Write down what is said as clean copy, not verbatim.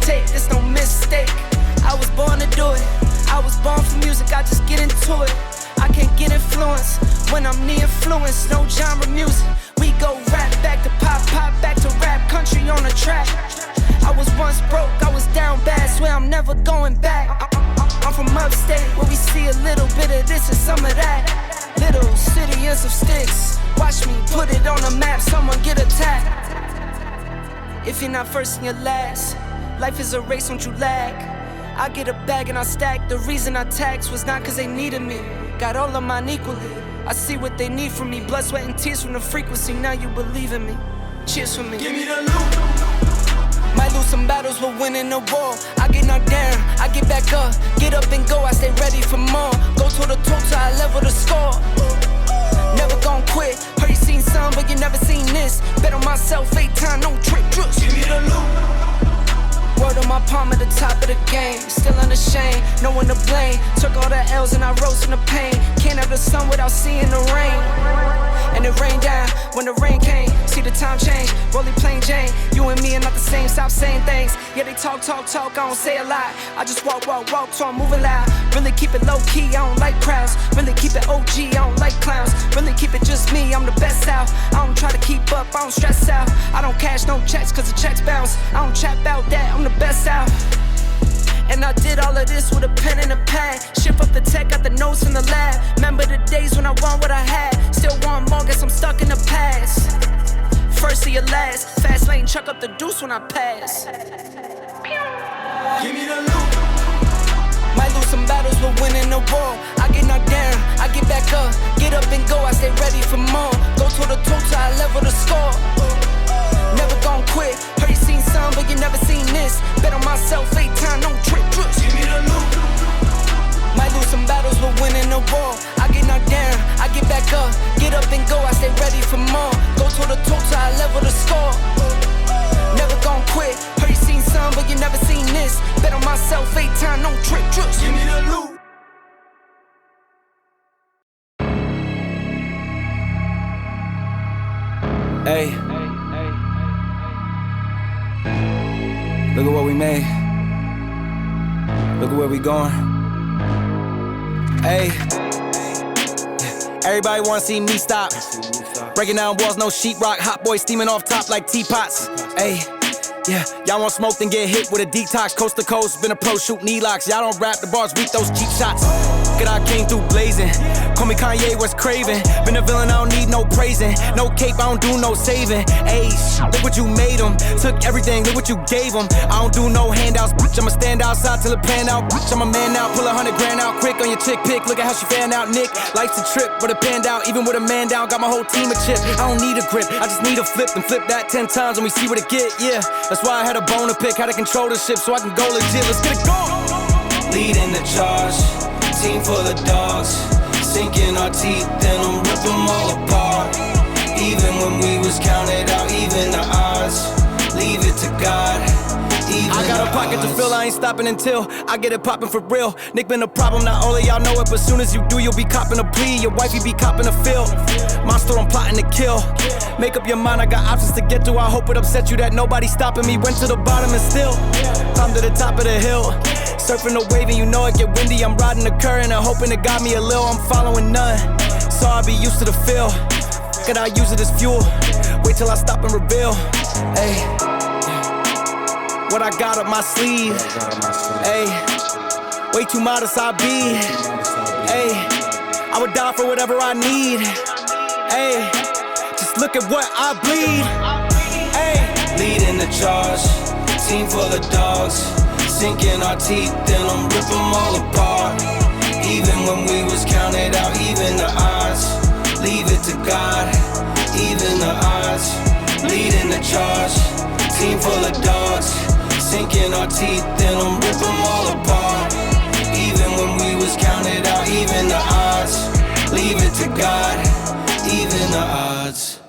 take, it's no mistake. I was born to do it, I was born for music, I just get into it. I can't get influence when I'm the influence, no genre music. We go rap back to pop, pop back to rap, country on the track. I was once broke, I was down bad, swear I'm never going back. I'm from upstate, where we see a little bit of this and some of that. Little city and some sticks, watch me put it on the map, someone get attacked. If you're not first, then you're last. Life is a race, don't you lag. I get a bag and I stack. The reason I tax was not cause they needed me. Got all of mine equally. I see what they need from me. Blood, sweat, and tears from the frequency. Now you believe in me. Cheers for me. Give me the loot. Might lose some battles, but winning the war. I get knocked down, I get back up. Get up and go, I stay ready for more. Go toe to toe till I level the score. Never gon' quit. Heard you seen some, but you never seen this. Bet on myself 8 times, no trick, trust. Give me the loot. Word on my palm at the top of the game. Still unashamed, no one to blame. Took all the L's and I rose from the pain. Can't have the sun without seeing the rain. And it rained down when the rain came. See the time change, rolling plain Jane. You and me are not the same, stop saying things. Yeah, they talk, I don't say a lot. I just walk, so I'm moving loud. Really keep it low key, I don't like crowds. Really keep it OG, I don't like clowns. Really keep it just me, I'm the best out. I don't try to keep up, I don't stress out. I don't cash no checks cause the checks bounce. I don't chat about that, I'm the best out. And I did all of this with a pen and a pad. Shift up the tech, got the notes in the lab. Remember the days when I want what I had. Still want more, guess I'm stuck in the past. First or your last, fast lane, chuck up the deuce when I pass. Give me the loot. Might lose some battles, but winning the war. I get knocked down, I get back up. Get up and go, I stay ready for more. Go toe to toe till I level the score. Never gon' quit. Heard you seen some, but you never seen this. Bet on myself 8 times, no trick, trust. Give me the loot. Might lose some battles, but winning the war. I get knocked down, I get back up. Get up and go, I stay ready for more. Go toe to toe till I level the score. Never gon' quit. Heard you seen some, but you never seen this. Bet on myself 8 times, no trick, trust. Give me the loot. Hey, look at what we made. Look at where we going. Hey, everybody wanna see me stop. Breaking down walls, no sheetrock. Hot boy steaming off top like teapots. Hey, yeah, y'all want smoke, then get hit with a detox. Coast to coast, been a pro, shooting E-locks. Y'all don't rap, the bars weak, those cheap shots. Good, I came through blazing. Call me Kanye, West Craven. Been a villain, I don't need no praising. No cape, I don't do no saving. Ayy, look what you made them. Took everything, look what you gave them. I don't do no handouts, bitch. I'ma stand outside till it pan out. Bitch, I'm a man now, pull 100 grand out quick on your chick pick. Look at how she fan out, Nick. Life's a trip, but it panned out. Even with a man down, got my whole team a chip. I don't need a grip, I just need a flip. And flip that 10 times and we see what it get, yeah. That's why I had a bone to pick, how to control the ship so I can go legit. Let's get it going. Leading the charge, team full of dogs. Sinking our teeth, then I'm rip them all apart. Even when we was counted out, even the odds. Leave it to God. I got a pocket to fill, I ain't stopping until I get it poppin' for real. Nick been a problem, not only y'all know it, but soon as you do, you'll be copping a plea. Your wifey be copping a fill. Monster, I'm plotting to kill. Make up your mind, I got options to get to. I hope it upset you that nobody's stopping me. Went to the bottom and still climbed to the top of the hill. Surfing the wave and you know it get windy. I'm riding the current and hoping it got me a lil. I'm following none, so I'll be used to the feel. Could I use it as fuel? Wait till I stop and reveal. Hey, what I got up my sleeve. Hey, way too modest I be. Hey, I would die for whatever I need. Hey, just look at what I bleed. Hey, leading the charge, team full of dogs. Sinking our teeth, then I'm rip them all apart. Even when we was counted out, even the odds. Leave it to God, even the odds. Leading the charge, team full of dogs. Sinking our teeth, then I'm rip them all apart. Even when we was counted out, even the odds. Leave it to God, even the odds.